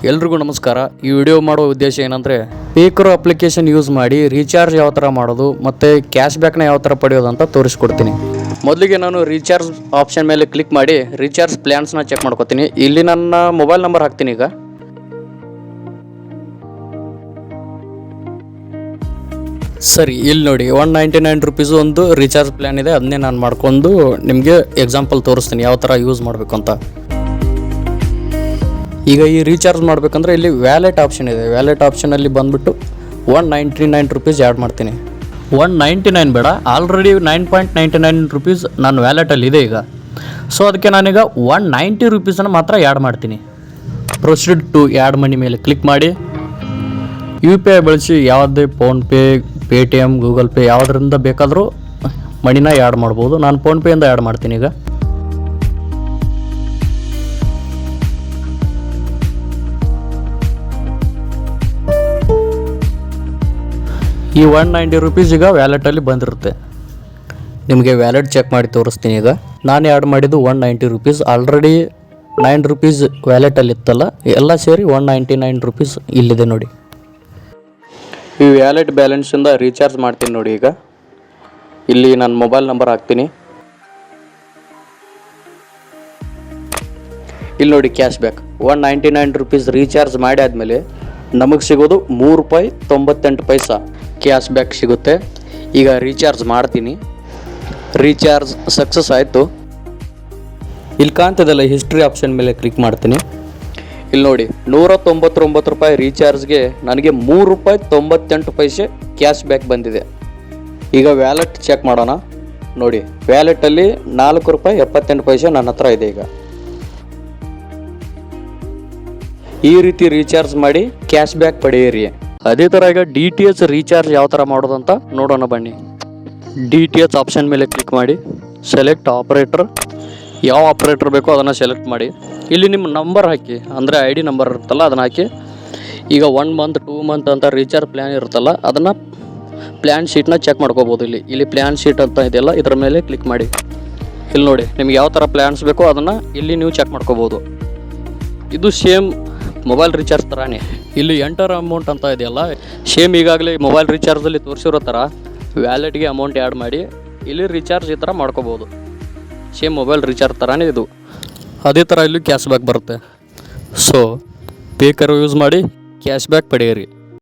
ಎಲ್ರಿಗೂ ನಮಸ್ಕಾರ. ಈ ವಿಡಿಯೋ ಮಾಡೋ ಉದ್ದೇಶ ಏನಂದರೆ, ಪೇಕರೋ ಅಪ್ಲಿಕೇಶನ್ ಯೂಸ್ ಮಾಡಿ ರೀಚಾರ್ಜ್ ಯಾವ ಥರ ಮಾಡೋದು ಮತ್ತು ಕ್ಯಾಶ್ ಬ್ಯಾಕ್ನ ಯಾವ ಥರ ಪಡೆಯೋದು ಅಂತ ತೋರಿಸ್ಕೊಡ್ತೀನಿ. ಮೊದಲಿಗೆ ನಾನು ರೀಚಾರ್ಜ್ ಆಪ್ಷನ್ ಮೇಲೆ ಕ್ಲಿಕ್ ಮಾಡಿ ರೀಚಾರ್ಜ್ ಪ್ಲ್ಯಾನ್ಸ್ನ ಚೆಕ್ ಮಾಡ್ಕೊತೀನಿ. ಇಲ್ಲಿ ನನ್ನ ಮೊಬೈಲ್ ನಂಬರ್ ಹಾಕ್ತೀನಿ. ಈಗ ಸರಿ, ಇಲ್ಲಿ ನೋಡಿ 199 ರುಪೀಸು ಒಂದು ರೀಚಾರ್ಜ್ ಪ್ಲ್ಯಾನ್ ಇದೆ. ಅದನ್ನೇ ನಾನು ಮಾಡ್ಕೊಂಡು ನಿಮಗೆ ಎಕ್ಸಾಂಪಲ್ ತೋರಿಸ್ತೀನಿ ಯಾವ ಥರ ಯೂಸ್ ಮಾಡಬೇಕು ಅಂತ. ಈಗ ಈ ರೀಚಾರ್ಜ್ ಮಾಡಬೇಕಂದ್ರೆ ಇಲ್ಲಿ ವ್ಯಾಲೆಟ್ ಆಪ್ಷನ್ ಇದೆ. ವ್ಯಾಲೆಟ್ ಆಪ್ಷನಲ್ಲಿ ಬಂದುಬಿಟ್ಟು 199 ರುಪೀಸ್ ಆ್ಯಡ್ ಮಾಡ್ತೀನಿ. 199 ಬೇಡ, ಆಲ್ರೆಡಿ 9.99 ರುಪೀಸ್ ನನ್ನ ವ್ಯಾಲೆಟಲ್ಲಿ ಇದೆ ಈಗ. ಸೊ ಅದಕ್ಕೆ ನಾನೀಗ 190 ರುಪೀಸನ್ನು ಮಾತ್ರ ಆ್ಯಡ್ ಮಾಡ್ತೀನಿ. ಪ್ರೊಸೀಡ್ ಟು ಆ್ಯಡ್ ಮನಿ ಮೇಲೆ ಕ್ಲಿಕ್ ಮಾಡಿ ಯು ಪಿ ಐ ಬಳಸಿ ಯಾವುದೇ ಫೋನ್ಪೇ, ಪೇಟಿಎಮ್, ಗೂಗಲ್ ಪೇ ಯಾವುದರಿಂದ ಬೇಕಾದರೂ ಮನಿನ ಆ್ಯಡ್ ಮಾಡ್ಬೋದು. ನಾನು ಫೋನ್ಪೇಯಿಂದ ಆ್ಯಡ್ ಮಾಡ್ತೀನಿ. ಈಗ ಈ 190 ರುಪೀಸ್ ಈಗ ವ್ಯಾಲೆಟಲ್ಲಿ ಬಂದಿರುತ್ತೆ. ನಿಮಗೆ ವ್ಯಾಲೆಟ್ ಚೆಕ್ ಮಾಡಿ ತೋರಿಸ್ತೀನಿ. ಈಗ ನಾನು ಆ್ಯಡ್ ಮಾಡಿದ್ದು 190 ರುಪೀಸ್. ಆಲ್ರೆಡಿ 9 ರುಪೀಸ್ ವ್ಯಾಲೆಟಲ್ಲಿ ಇತ್ತಲ್ಲ, ಎಲ್ಲ ಸೇರಿ 199 ರುಪೀಸ್ ಇಲ್ಲಿದೆ ನೋಡಿ. ಈ ವ್ಯಾಲೆಟ್ ಬ್ಯಾಲೆನ್ಸಿಂದ ರೀಚಾರ್ಜ್ ಮಾಡ್ತೀನಿ ನೋಡಿ. ಈಗ ಇಲ್ಲಿ ನನ್ನ ಮೊಬೈಲ್ ನಂಬರ್ ಹಾಕ್ತೀನಿ. ಇಲ್ಲಿ ನೋಡಿ ಕ್ಯಾಶ್ ಬ್ಯಾಕ್ 199 ರುಪೀಸ್ ರೀಚಾರ್ಜ್ ಮಾಡಿ ಆದಮೇಲೆ ನಮಗೆ ಸಿಗೋದು ₹3.98 ಕ್ಯಾಶ್ ಬ್ಯಾಕ್ ಸಿಗುತ್ತೆ. ಈಗ ರೀಚಾರ್ಜ್ ಮಾಡ್ತೀನಿ. ರೀಚಾರ್ಜ್ ಸಕ್ಸಸ್ ಆಯಿತು. ಇಲ್ಲಿ ಕಾಣ್ತದಲ್ಲ ಹಿಸ್ಟ್ರಿ ಆಪ್ಷನ್ ಮೇಲೆ ಕ್ಲಿಕ್ ಮಾಡ್ತೀನಿ. ಇಲ್ಲಿ ನೋಡಿ ₹199 ರೀಚಾರ್ಜ್ಗೆ ನನಗೆ ₹3.98 ಕ್ಯಾಶ್ ಬ್ಯಾಕ್ ಬಂದಿದೆ. ಈಗ ವ್ಯಾಲೆಟ್ ಚೆಕ್ ಮಾಡೋಣ. ನೋಡಿ ವ್ಯಾಲೆಟಲ್ಲಿ ₹4.78 ನನ್ನ ಹತ್ರ ಇದೆ. ಈಗ ಈ ರೀತಿ ರೀಚಾರ್ಜ್ ಮಾಡಿ ಕ್ಯಾಶ್ ಬ್ಯಾಕ್ ಪಡೆಯಿರಿ. ಅದೇ ಥರ ಈಗ DTH ರೀಚಾರ್ಜ್ ಯಾವ ಥರ ಮಾಡೋದಂತ ನೋಡೋಣ ಬನ್ನಿ. DTH ಆಪ್ಷನ್ ಮೇಲೆ ಕ್ಲಿಕ್ ಮಾಡಿ ಸೆಲೆಕ್ಟ್ ಆಪ್ರೇಟರ್. ಯಾವ ಆಪ್ರೇಟರ್ ಬೇಕೋ ಅದನ್ನು ಸೆಲೆಕ್ಟ್ ಮಾಡಿ. ಇಲ್ಲಿ ನಿಮ್ಮ ನಂಬರ್ ಹಾಕಿ, ಅಂದರೆ ID ನಂಬರ್ ಇರುತ್ತಲ್ಲ ಅದನ್ನು ಹಾಕಿ. ಈಗ 1 ಮಂತ್ 2 ಮಂತ್ ಅಂತ ರೀಚಾರ್ಜ್ ಪ್ಲ್ಯಾನ್ ಇರುತ್ತಲ್ಲ ಅದನ್ನು ಪ್ಲ್ಯಾನ್ ಶೀಟ್ನ ಚೆಕ್ ಮಾಡ್ಕೋಬೋದು. ಇಲ್ಲಿ ಪ್ಲ್ಯಾನ್ ಶೀಟ್ ಅಂತ ಇದೆಯಲ್ಲ, ಇದರ ಮೇಲೆ ಕ್ಲಿಕ್ ಮಾಡಿ. ಇಲ್ಲಿ ನೋಡಿ ನಿಮ್ಗೆ ಯಾವ ಥರ ಪ್ಲ್ಯಾನ್ಸ್ ಬೇಕೋ ಅದನ್ನು ಇಲ್ಲಿ ನೀವು ಚೆಕ್ ಮಾಡ್ಕೋಬೋದು. ಇದು ಸೇಮ್ ಮೊಬೈಲ್ ರೀಚಾರ್ಜ್ ಥರನೇ. ಇಲ್ಲಿ ಎಂಟರ್ ಅಮೌಂಟ್ ಅಂತ ಇದೆಯಲ್ಲ, ಸೇಮ್ ಈಗಾಗಲೇ ಮೊಬೈಲ್ ರೀಚಾರ್ಜಲ್ಲಿ ತೋರಿಸಿರೋ ಥರ ವ್ಯಾಲೆಟ್ಗೆ ಅಮೌಂಟ್ ಆ್ಯಡ್ ಮಾಡಿ ಇಲ್ಲಿ ರೀಚಾರ್ಜ್ ಈ ಥರ ಮಾಡ್ಕೋಬೋದು. ಸೇಮ್ ಮೊಬೈಲ್ ರೀಚಾರ್ಜ್ ಥರನೇ ಇದು. ಅದೇ ಥರ ಇಲ್ಲಿ ಕ್ಯಾಶ್ ಬ್ಯಾಕ್ ಬರುತ್ತೆ. ಸೊ ಪೇಕರೋ ಯೂಸ್ ಮಾಡಿ ಕ್ಯಾಶ್ ಬ್ಯಾಕ್ ಪಡೆಯಿರಿ.